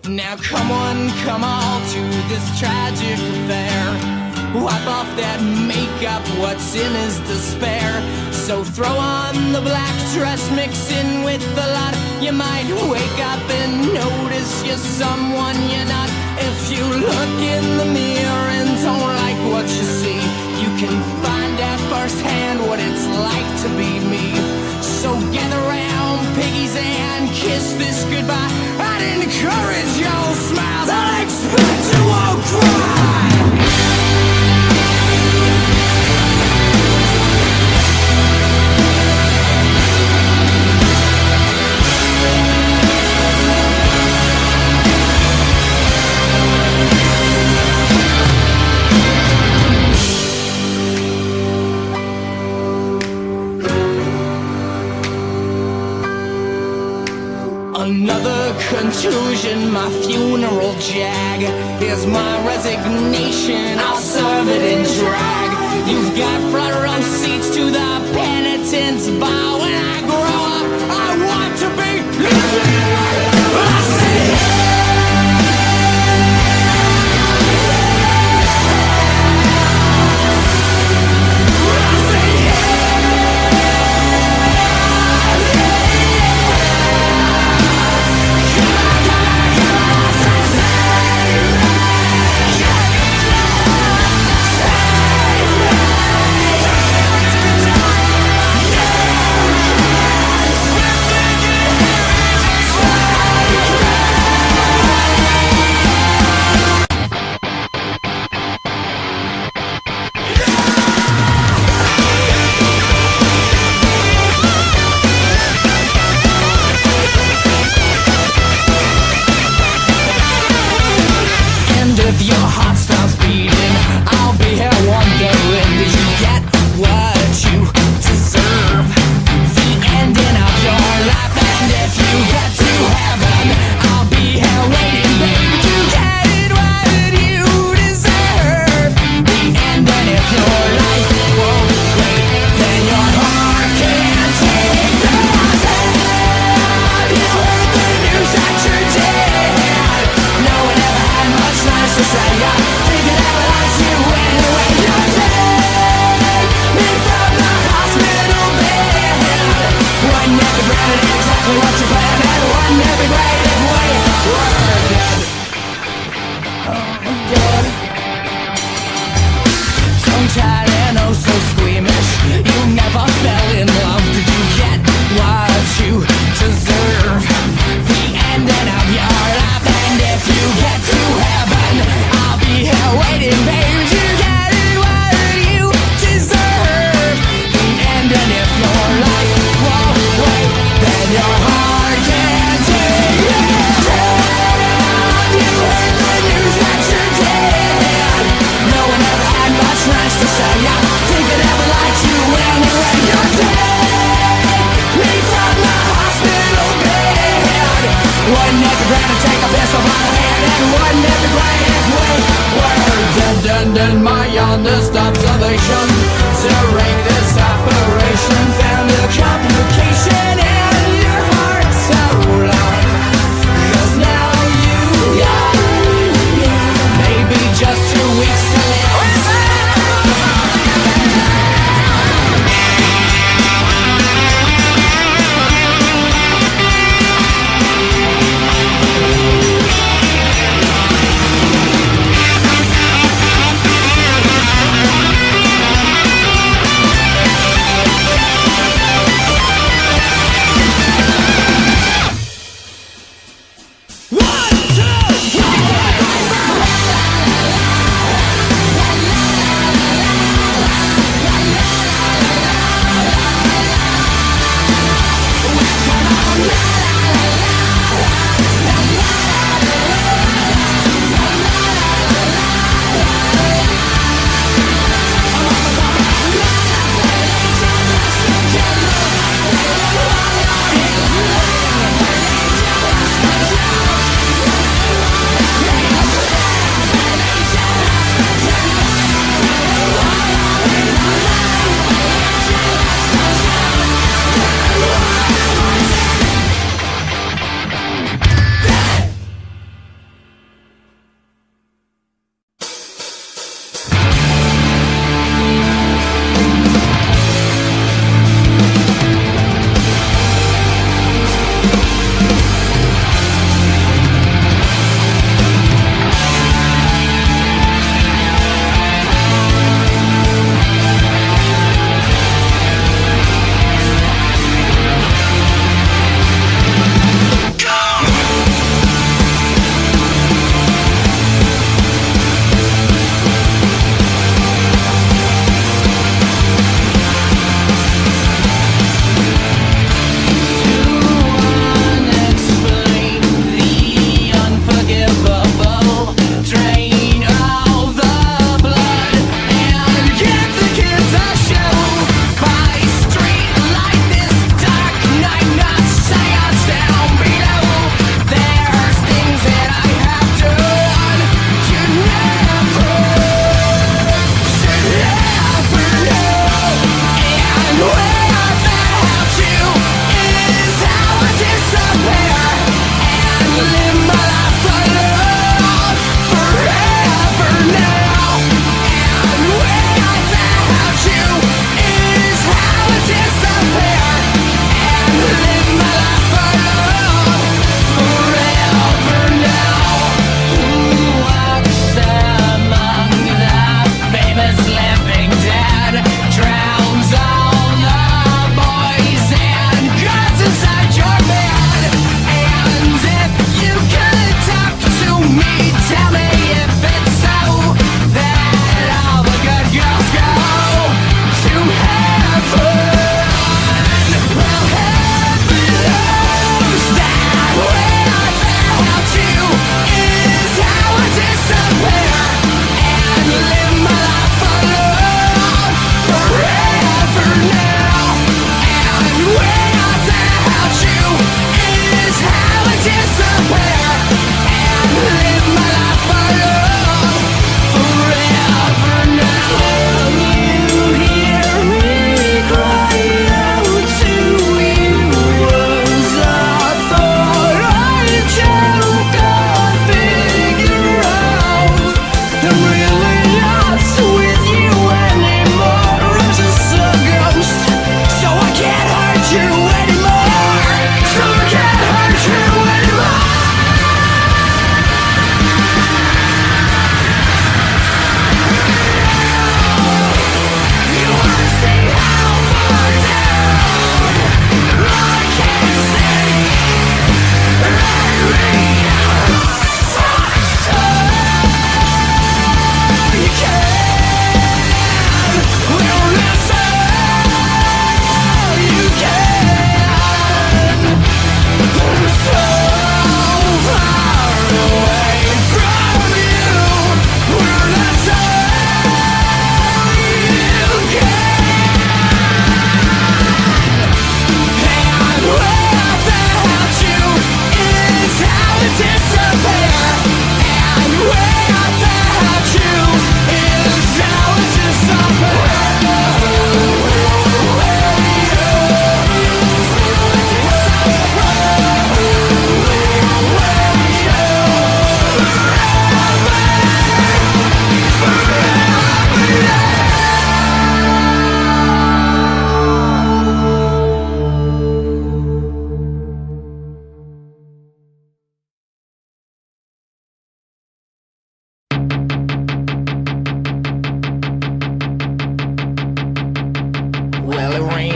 Now come on, come all to this tragic affair. Wipe off that makeup, what's in is despair. So throw on the black dress, mix in with the lot. You might wake up and notice you're someone you're not. If you look in the mirror and don't like what you see, you can find out firsthand what it's like to be me. So gather round, piggies, and kiss this goodbye. I'd encourage your smiles, I'd expect you won't cry. Another contusion, my funeral jag. Here's my resignation, I'll serve it in drag. You've got front row seats to the penitence bar. When I grow up, I want to be I say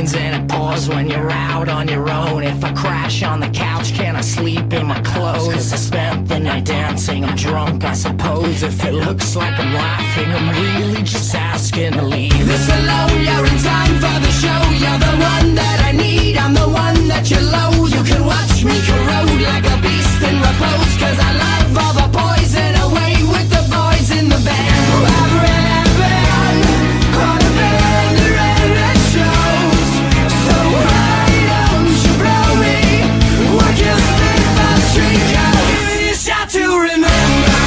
rains and it pours when you're out on your own. If I crash on the couch, can I sleep in my clothes? 'Cause I spent the night dancing, I'm drunk I suppose. If it looks like I'm laughing, I'm really just asking to leave. This alone, you're in time for the show. You're the one that I need, I'm the one that you loathe. You can watch me corrode like a beast in repose. 'Cause I love all the poison away with the boys in the band. I've really been on a band that shows. So why don't you blow me? What you spit my street code? Give me a shot to remember,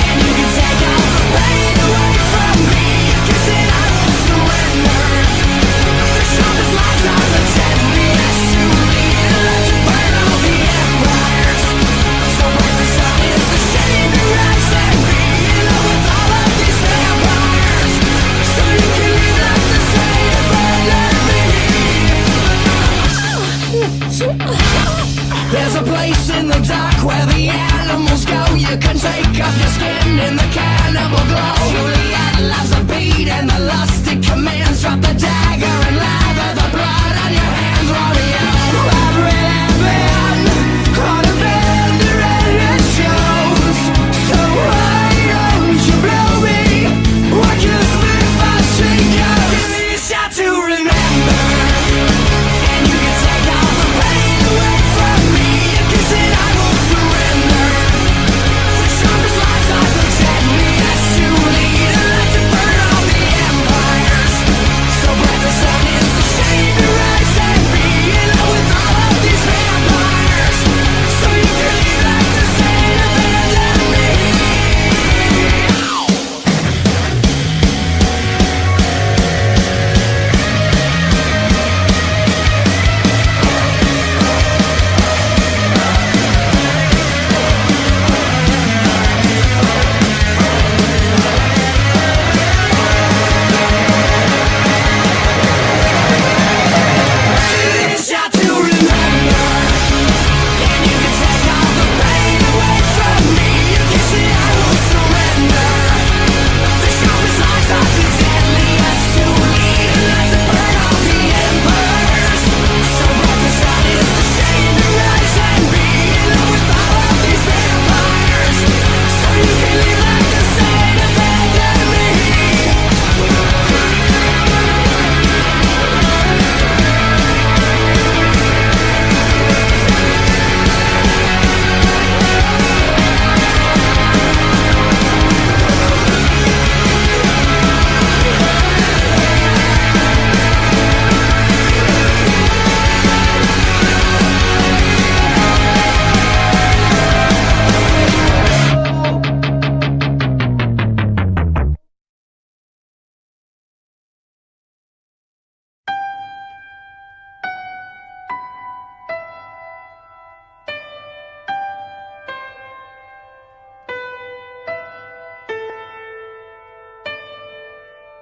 and you can take all the pain away from me. Kiss it, I will surrender. The sharpest lines are the deadliest to lead. Let you burn all the empires. So when the sun is the shame to rise and be in love with all of these vampires. So you can leave like the same, but let me. There's a place in the dark where the animals go. You can take off your skin in the cannibal glow. Juliet loves a beat and the lust it commands. Drop the dagger and lather the blood on your hands, Romeo. I've really been on a bender and it shows. So why don't you blow me? What you spit my street goes? Give me a shot to remember, and you can take all the pain away from me. Kiss it, I will surrender. The sharpest lines are the deadliest to lead. Let you burn all the empires. So bright the sun is the shade to rise and be in love with all of these vampires. So you can leave like the same, abandon me. Shot to remember, and you can take all the pain away from me. Kiss it, I will surrender. The sharpest lines are the deadliest to lead. Let it burn all the embers. So bright the sun is the shame to rise and be in love with all of these vampires. So you can leave like the same, abandon me.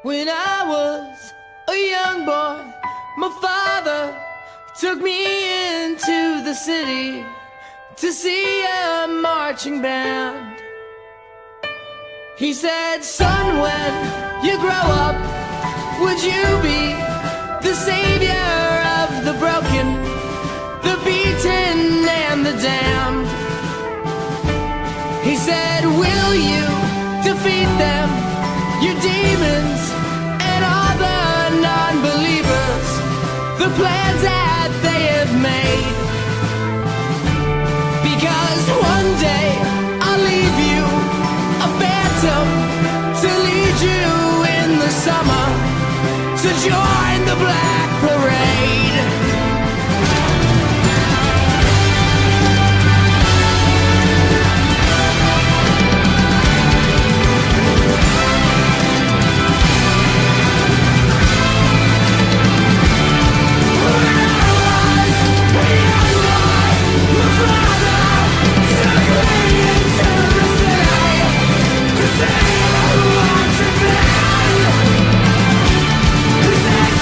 When I was a young boy, my father took me into the city to see a marching band. He said, son, when you grow up, would you be the savior of the broken, the beaten and the damned? He said, will you defeat them, your demons and all the non-believers, the plans that they have made? Because one day I'll leave you a phantom to lead you in the summer to join the Black Parade.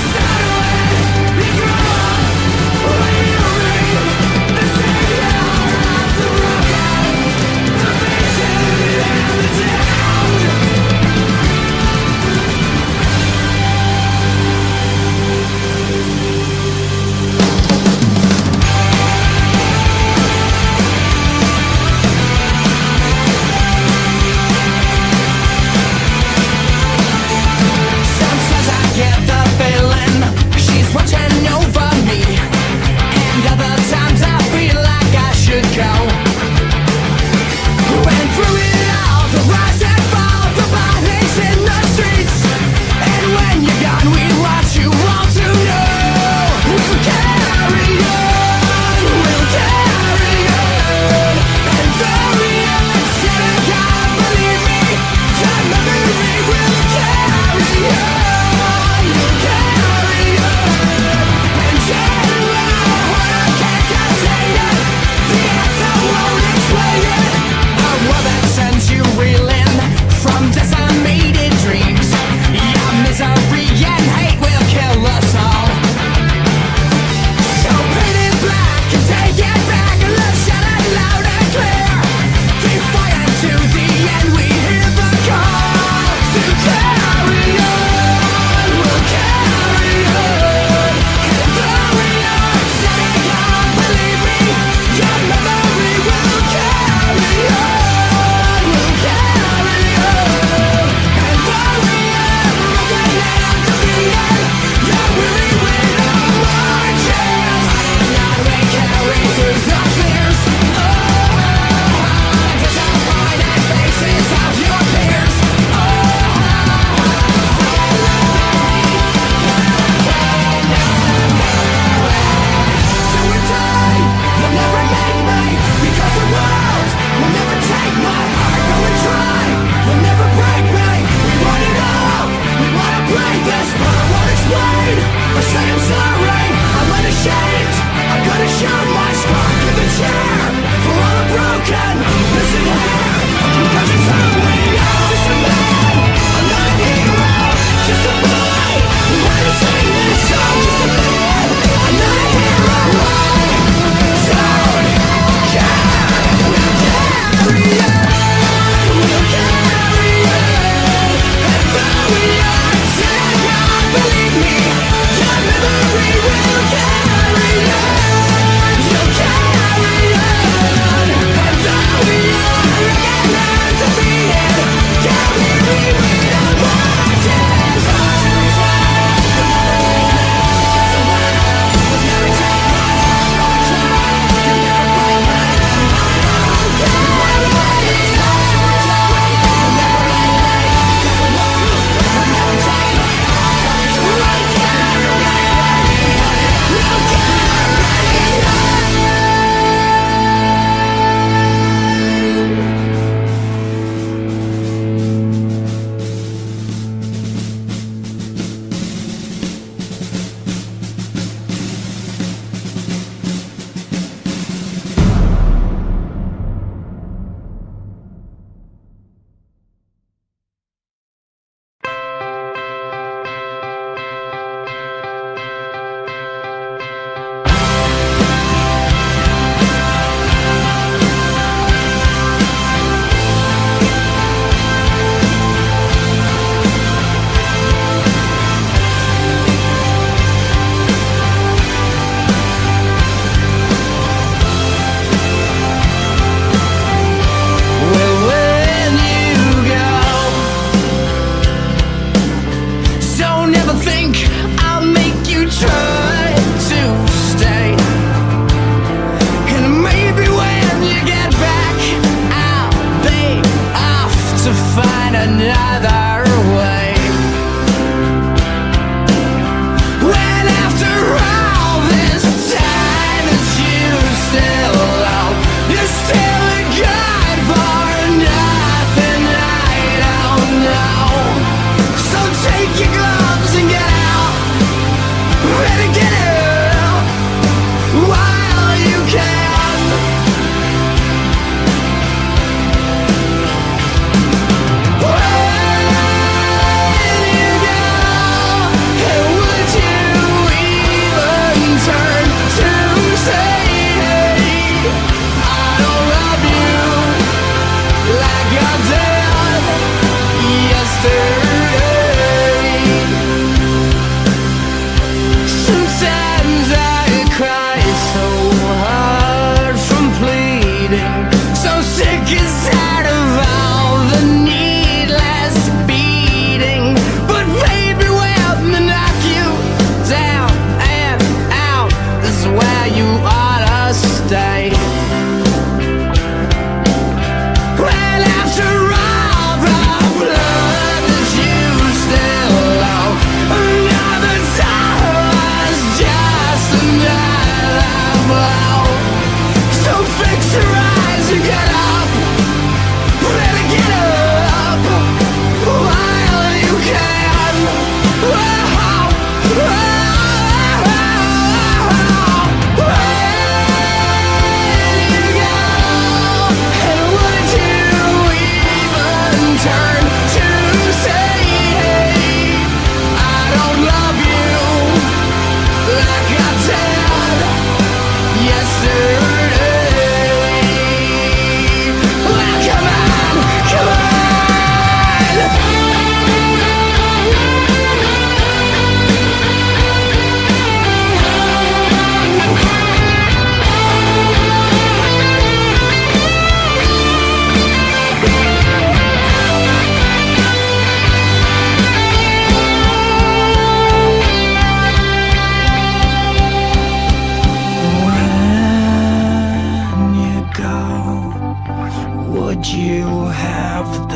Say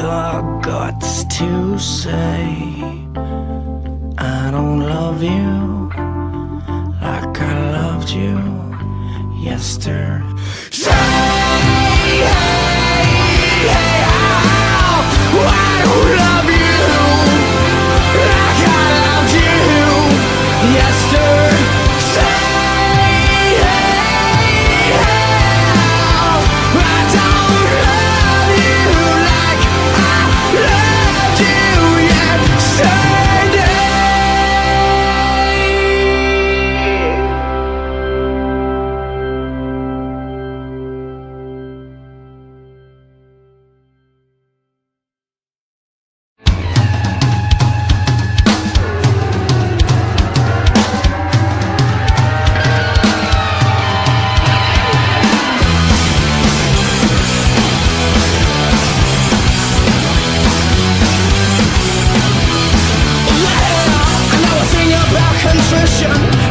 the guts to say I don't love you like I loved you yesterday. Hey, hey, oh, I don't love you like I loved you yesterday.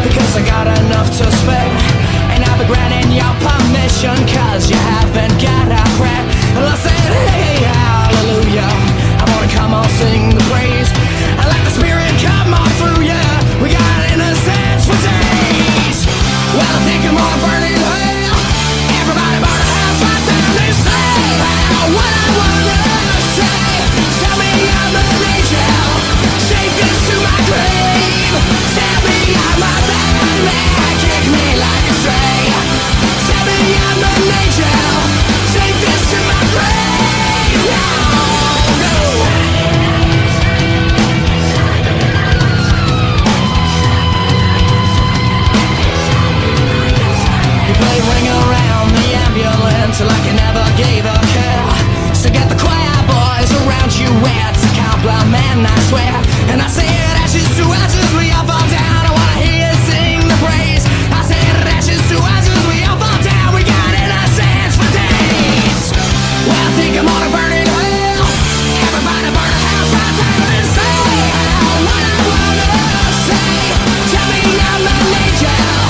Because I got enough to spare, and I'll be granting your permission, cause you haven't got a crap. Well, I said, hey, hallelujah, I wanna come on, sing the praise, and let the spirit come on through ya. We got innocence for days. Well, I think I'm gonna burn in hell. Everybody burn a house right down and say what I wanna say. Tell me I'm an angel, take this to my grave. Tell me I'm a bad man, kick me like a stray. Tell me I'm an angel, take this to my grave. No, no. You play ring around the ambulance like you never gave a care. So get the choir boys around you, it's a compliment, I swear. And I said ashes to ashes, we all fall down. I wanna hear you sing the praise. I said ashes to ashes, we all fall down. We got innocence for days. Well, I think I'm gonna burn in hell. Everybody burn a house right down and say what I wanna say. Tell me I'm an angel,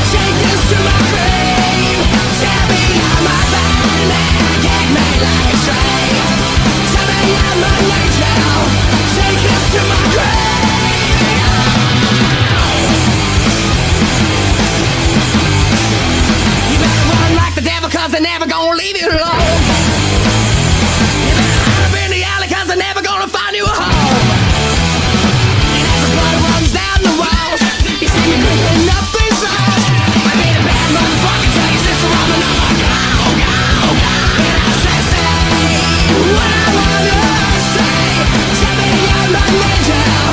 take this to my grave. Tell me I'm a bad man, kick me like a stray. Tell me I'm an angel, take this to my grave. You better run like the devil, cause they're never gonna leave you alone. You better hide up in the alley, cause they're never gonna find you a home. And as the blood runs down the walls, you see me creeping up these walls. I made a bad motherfucker, tell you sister I'm another. And I say what I wanna say. Tell me I'm an angel,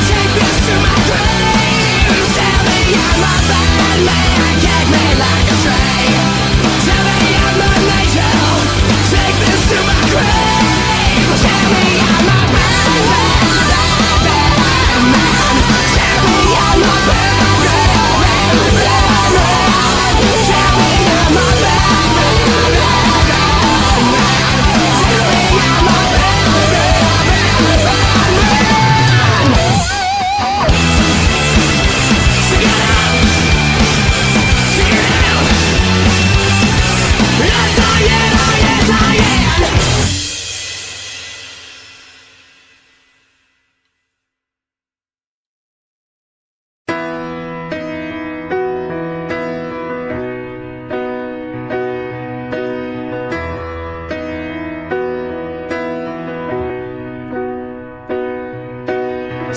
take this to my grave. Tell me I'm a bad man, kick me like a stray. Tell me I'm an angel, take this to my grave. Tell me I'm a bad man, bad man. Tell me I'm a bad man, bad man. Tell me I'm a bad man, bad man. Tell me I'm a bad man, bad man. Sing it out, sing it out. Yes I am, oh yes I am.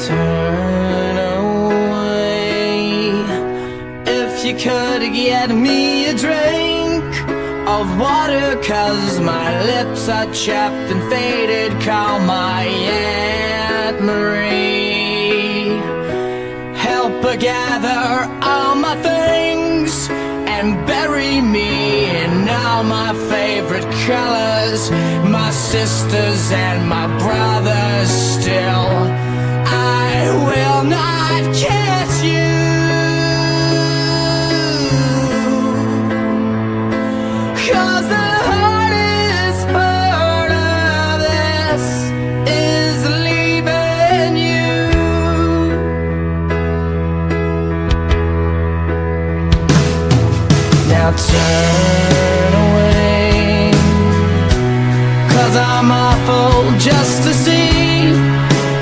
Turn away if you could get me a drink of water, cause my lips are chapped and faded. Call my Aunt Marie. Help her gather all my things and bury me in all my favorite colors. My sisters and my brothers still. I will not kiss you, 'cause the hardest part of this is leaving you. Now turn away, 'cause 'cause I'm awful just to see.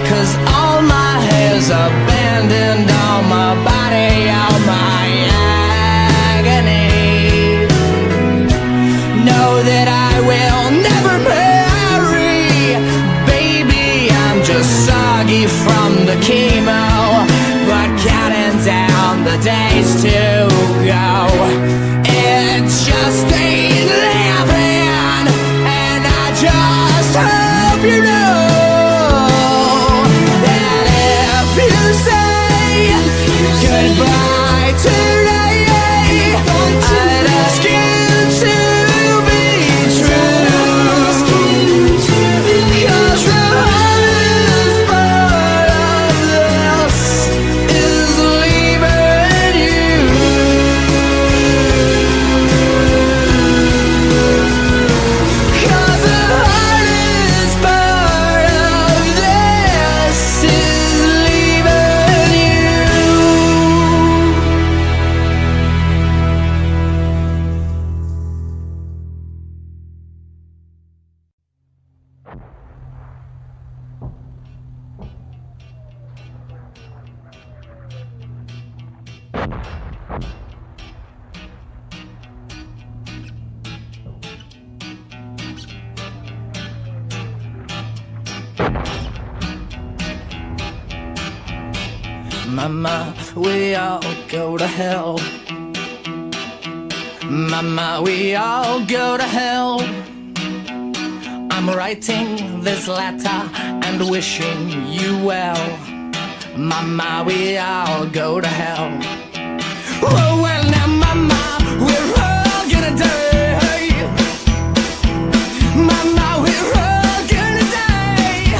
'Cause all my hair's abandoned, all my body, all my agony. Know that I will never marry. Baby, I'm just soggy from the chemo, but counting down the days to go. It just ain't living, and I just hope you know that if you say goodbye today, I'd ask you to be true. 'Cause the hardest part of this is leaving you. 'Cause the hardest part of this is leaving you. Mama, we all go to hell. Mama, we all go to hell. I'm writing this letter and wishing you well. Mama, we all go to hell. Oh, well, now, Mama, we're all gonna die. Mama, we're all gonna die.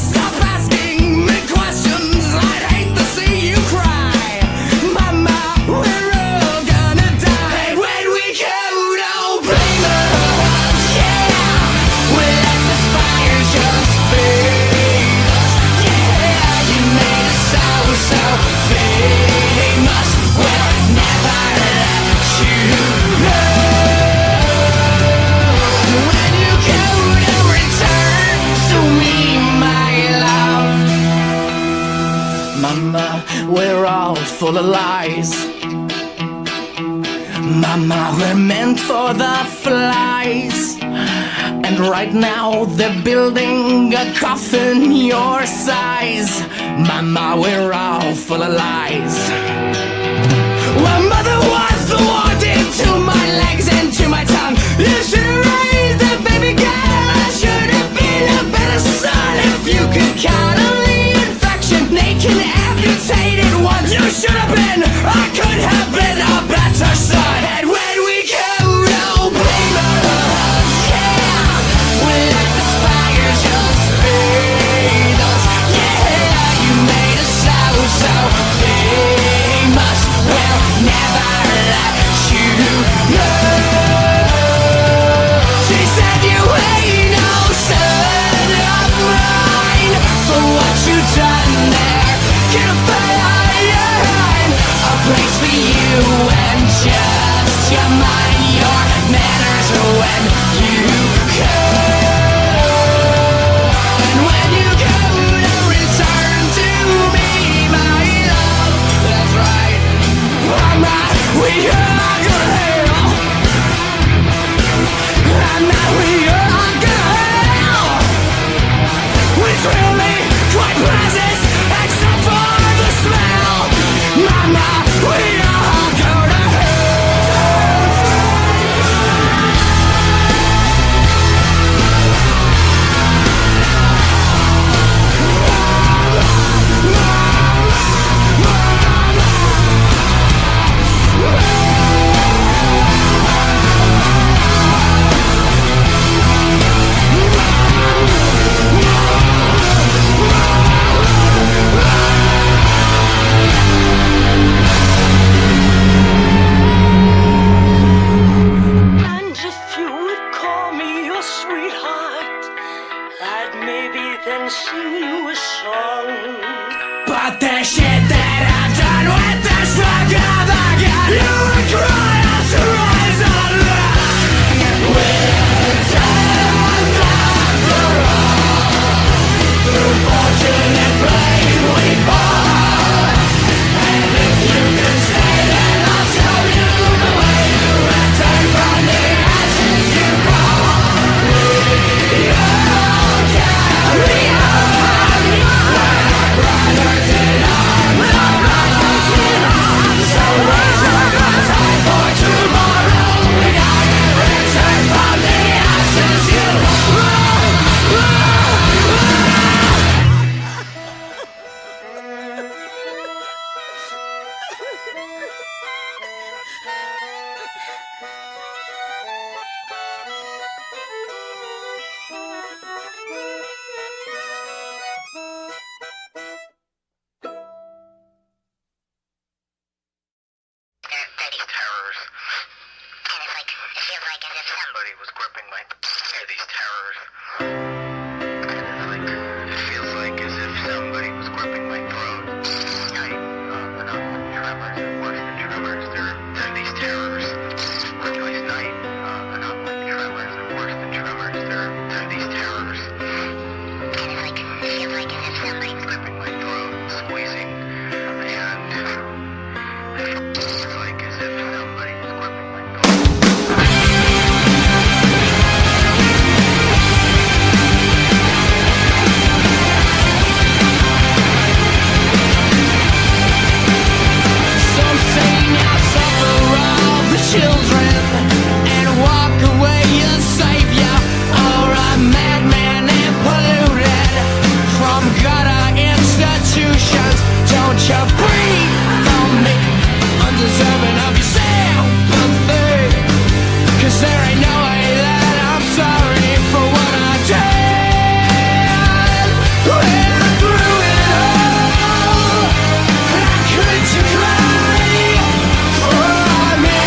Stop asking me questions, I'd hate to see you cry. Mama, we're all gonna die. When we go, don't blame us, yeah. We let the fire just feed us, yeah. You made us so, so famous. We'll never let you know. When you go to return to me, my love. Mama, we're all full of lies. Mama, we're meant for the flies. And right now they're building a coffin your size. Mama, we're all full of lies. Well, Mother was the one into my legs and to my tongue. You should have raised a baby girl. I should have been a better son. If you could count on the infection, naked, amputated ones, you should have been. I could have been a better son. And when we go, don't blame us, yeah. We let the fire just feed us, yeah. You made us so, so famous. We'll never let you know. She said you ain't no son of mine. For what you done there, get a fire, a place for you and just your mind, your manners when you go. And when you go to return to me, my love, that's right. Mama, we are gonna hell. Mama, we are gonna hell. It's really quite pleasant, except for the smell. Mama, we all go to hell. These terrors. And it's like, it feels like as if somebody was gripping my... These terrors. And it's like, it feels like as if somebody was gripping my throat. Night, but not like tremors, worse than tremors. They're these terrors. Really night, but not like tremors, worse than tremors. They're these terrors. And it's like, it feels like as if somebody was gripping my throat, squeezing, and... It's like as if somebody was gripping my throat. Some say now suffer all the children and walk away a savior or a madman and polluted from gutter institutions. Don't you breathe on me, undeserving of your sympathy, 'cause there ain't no way that I'm sorry for what I did. When through it all, how could you cry for me?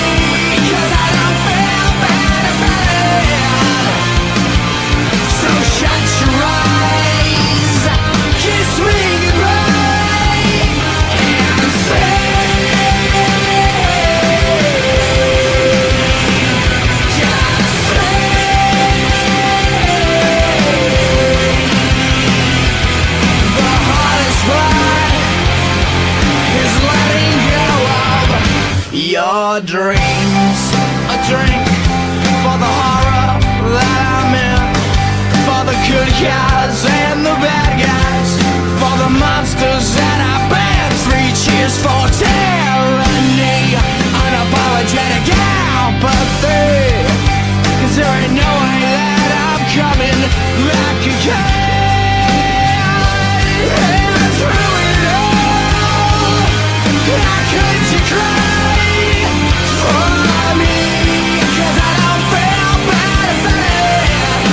'Cause I don't feel bad about it. So shut your eyes, kiss me goodbye, and say your dreams, a drink for the horror that I'm in, for the good guys and the bad guys, for the monsters that I've been. 3 cheers for tyranny, unapologetic apathy, 'cause there ain't no way that I'm coming back again. And through it all, how could you cry for me? 'Cause I don't feel bad about it.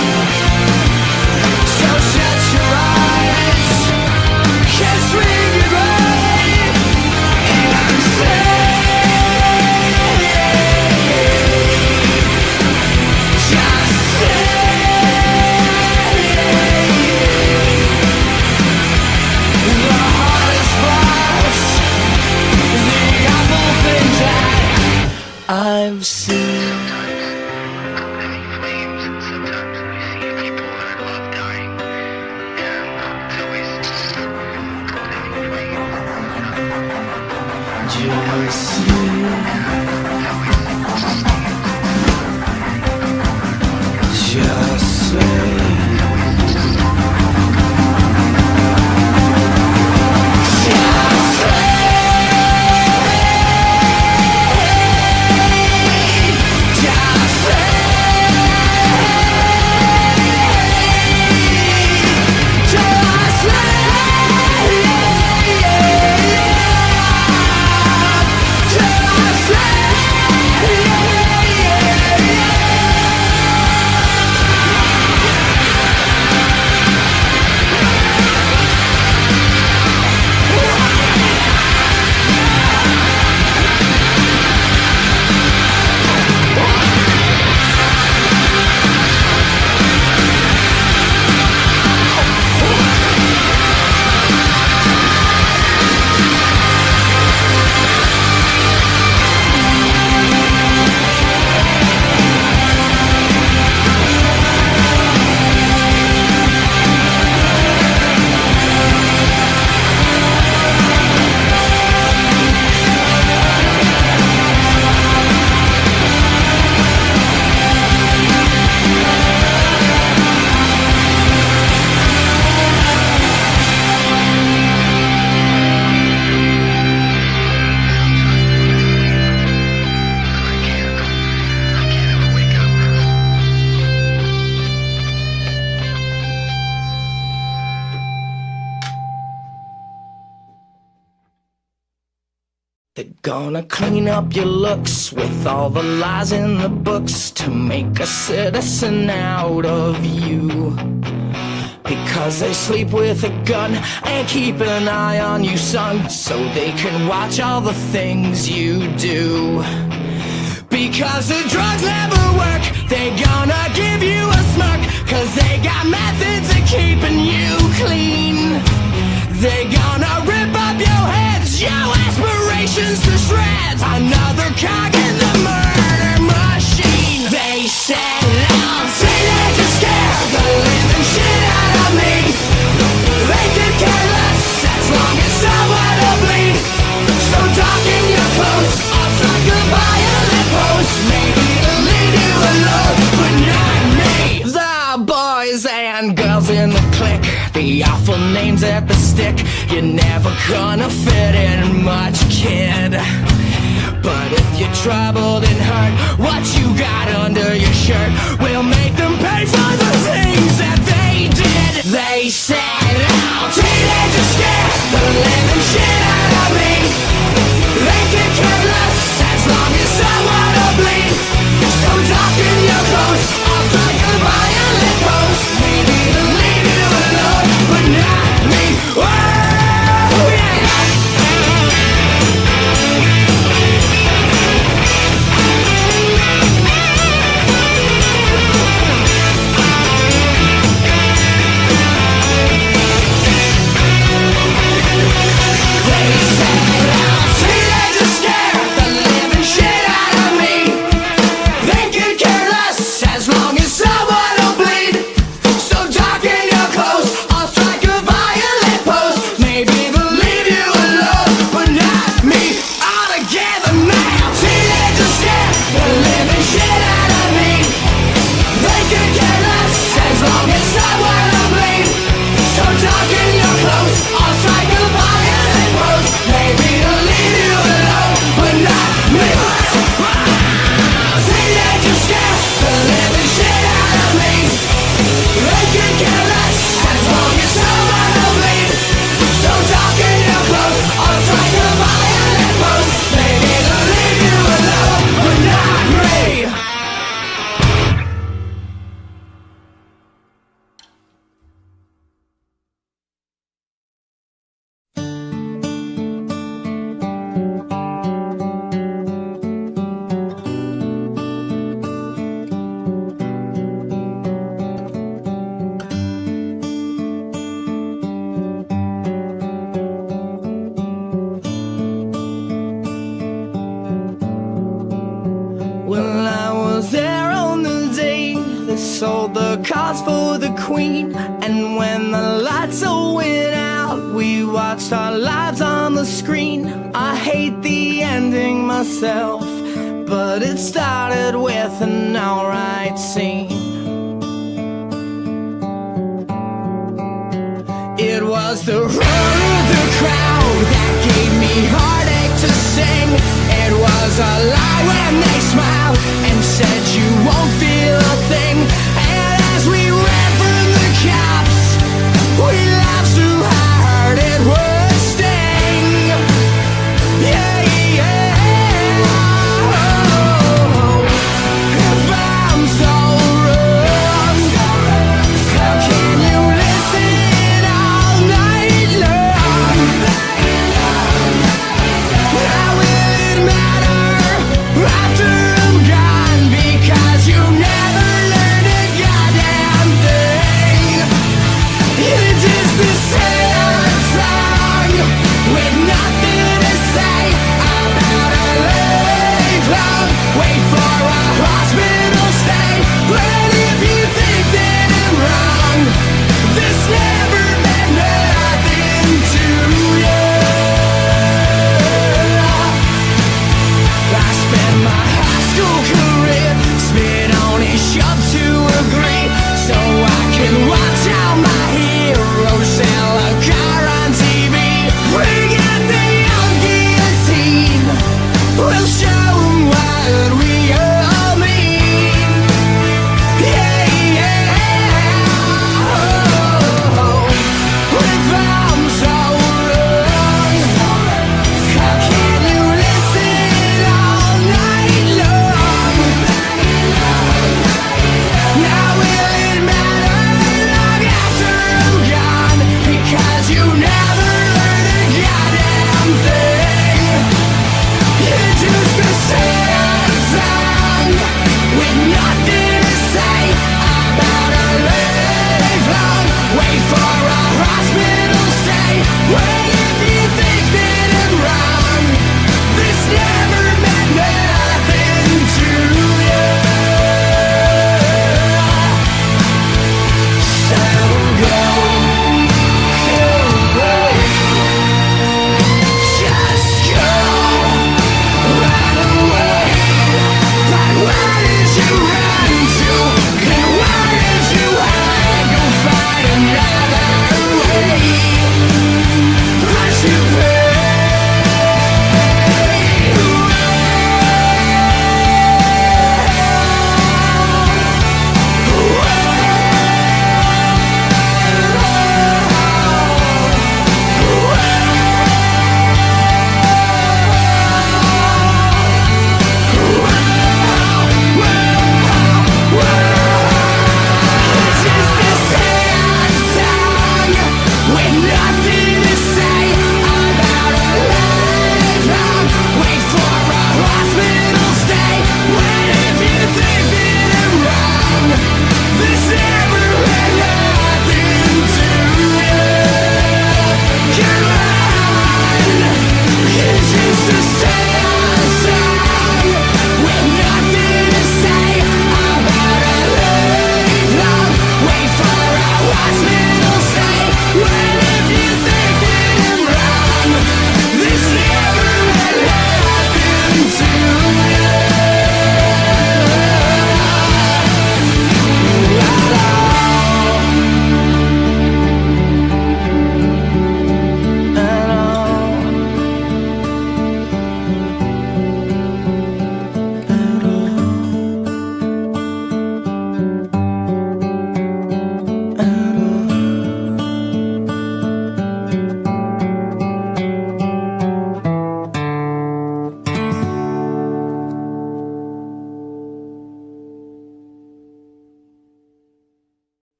So shut your eyes, kiss me goodbye, and say just say the hardest parts, the awful things that I've seen. Sometimes I see flames, and sometimes I see people that I love dying. And it's always I see flames. Just say, just say, just They're gonna clean up your looks with all the lies in the books to make a citizen out of you. Because they sleep with a gun and keep an eye on you, son, so they can watch all the things you do. Because the drugs never work, they gonna give you a smirk, cause they got methods of keeping you clean. They gonna rip up your heads, your aspirations to shreds, another cog in the murder machine. They said I'll teenagers scare the living shit out of me. They could care less as long as someone will bleed. So darken your clothes, I'll strike a violent pose. Maybe to leave you alone, but not me. The boys and girls in the clique, the awful names at the stick. You're never gonna fit in much, kid. But if you're troubled and hurt, what you got under your shirt will make them pay for the things that they did. They said, oh, teenagers scared the living shit out of me. They can care less as long as someone will bleed. So darken your clothes, I'll strike a violent pose. Maybe to leave you alone, but not me. Oh, yeah. Well, I was there on the day they sold the cars for the Queen. And when the lights all went out, we watched our lives on the screen. I hate the ending myself, but it started with an alright scene. It was the roar of the crowd that gave me heartache to sing. It was a lie when they smiled and said you won't feel a thing. And as we ran from the cops, we laughed so hard it would sting. Yeah, yeah. Oh, if I'm so wrong, how can you listen all night long? How will it matter?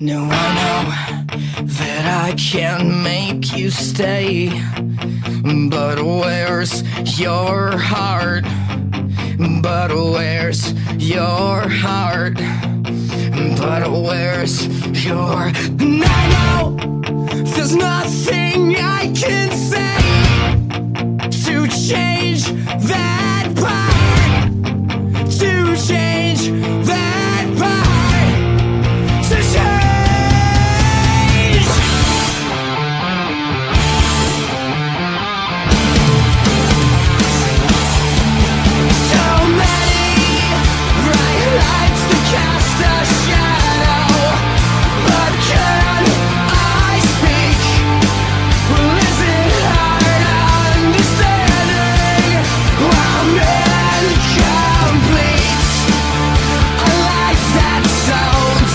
No, I know that I can't make you stay, but where's your heart? But where's your heart? But where's your... And I know there's nothing I can say to change that part, to change that part, to change. So many bright lights that cast a shadow, but can I speak? Well, is it hard understanding I'm incomplete? A life that's so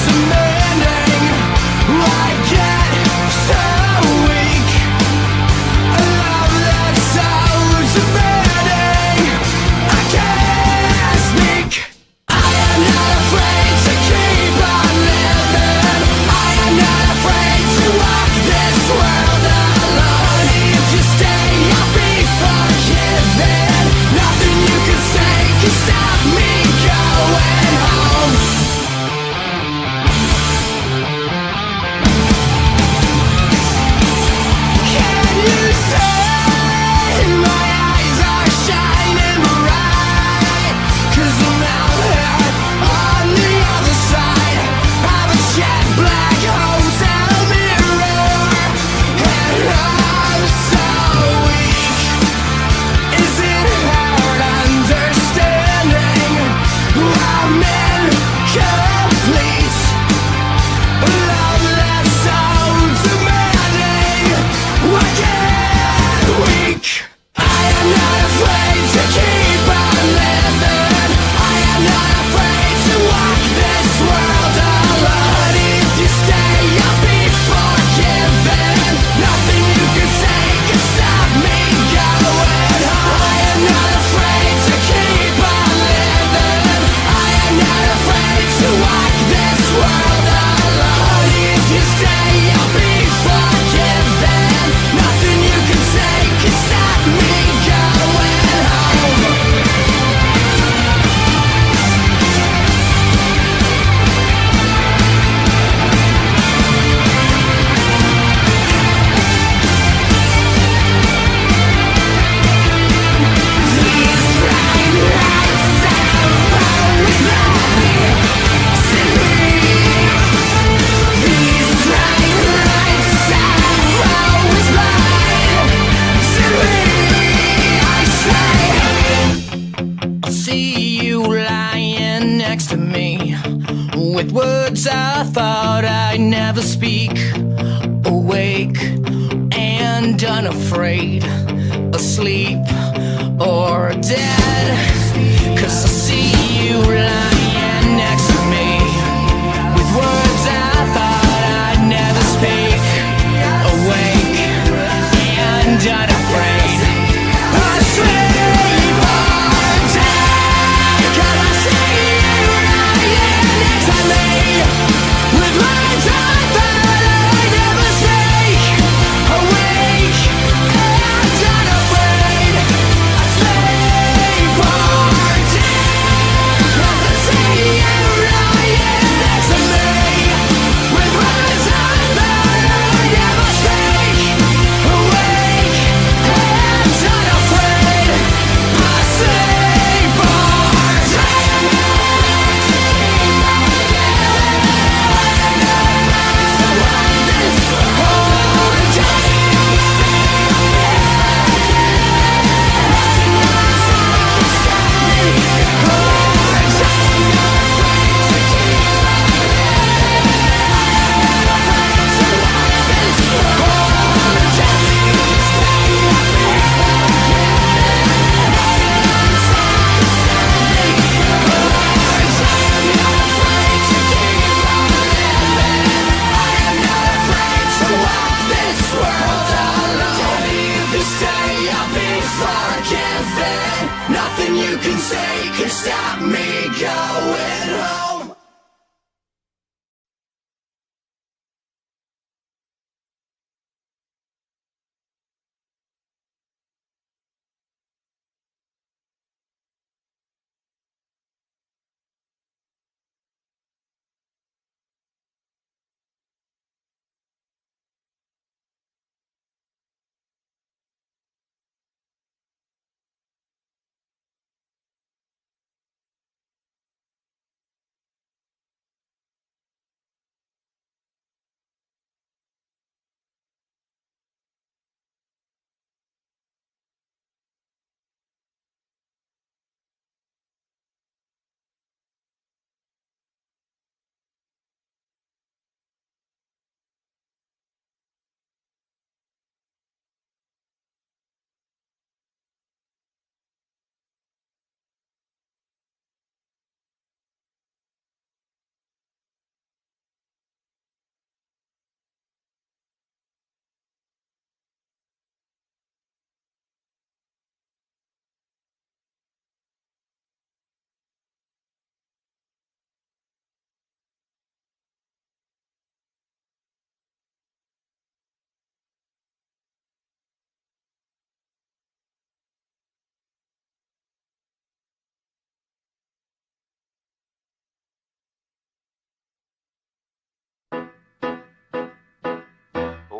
demanding, I get so weak. A love that's so demanding, I can't speak. I am not afraid to keep on living. I am not afraid to walk this world alone. If you stay, I'll be forgiven. Nothing you can say can stop me going home. Can you say my eyes are shining bright? 'Cause I'm out here on the other side of a jet black hotel mirror, and I'm so weak. Is it hard understanding I'm incomplete? A love that's so demanding, I get weak. I am not afraid to keep on living. I am not afraid to walk this world alone. If you stay, I'll be forgiven. Nothing you can say can stop me going home. I am not afraid to keep on living. I am not afraid to walk this world alone. If you stay, I'll be forgiven. Nothing you can say can stop me going home. These bright lights have always lied to me. These bright lights have always lied to me. I say, I'll see you lying next to me, with words I thought I'd never speak. Awake and unafraid, asleep or dead. 'Cause I see you lying next to me, with words I thought I'd never speak. Awake and unafraid, asleep or dead. 'Cause I see you lying next to me, with words I thought I'd never speak. Awake and unafraid, asleep or dead. 'Cause I see you lying next to me, with words I thought I'd never speak. Awake and unafraid, asleep or nothing you can say can stop me going home.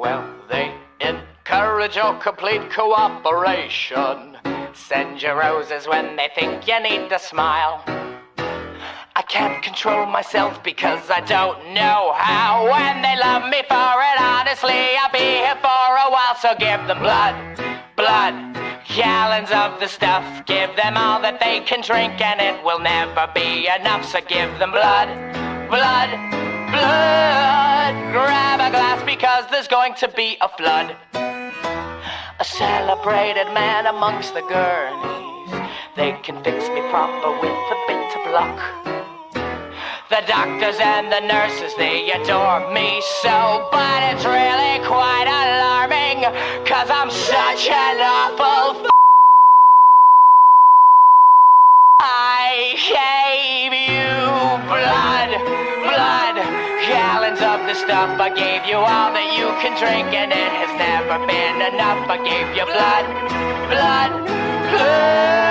Well, they encourage your complete cooperation. Send you roses when they think you need to smile. I can't control myself because I don't know how. When they love me for it, honestly, I'll be here for a while. So give them blood, blood, gallons of the stuff. Give them all that they can drink and it will never be enough. So give them blood, blood, blood. Grab a glass because there's going to be a flood. A celebrated man amongst the gurneys. They can fix me proper with a bit of luck. The doctors and the nurses, they adore me so. But it's really quite alarming, 'cause I'm such an awful I gave you blood, blood, gallons of the stuff. I gave you all that you can drink and it has never been enough. I gave you blood, blood, blood.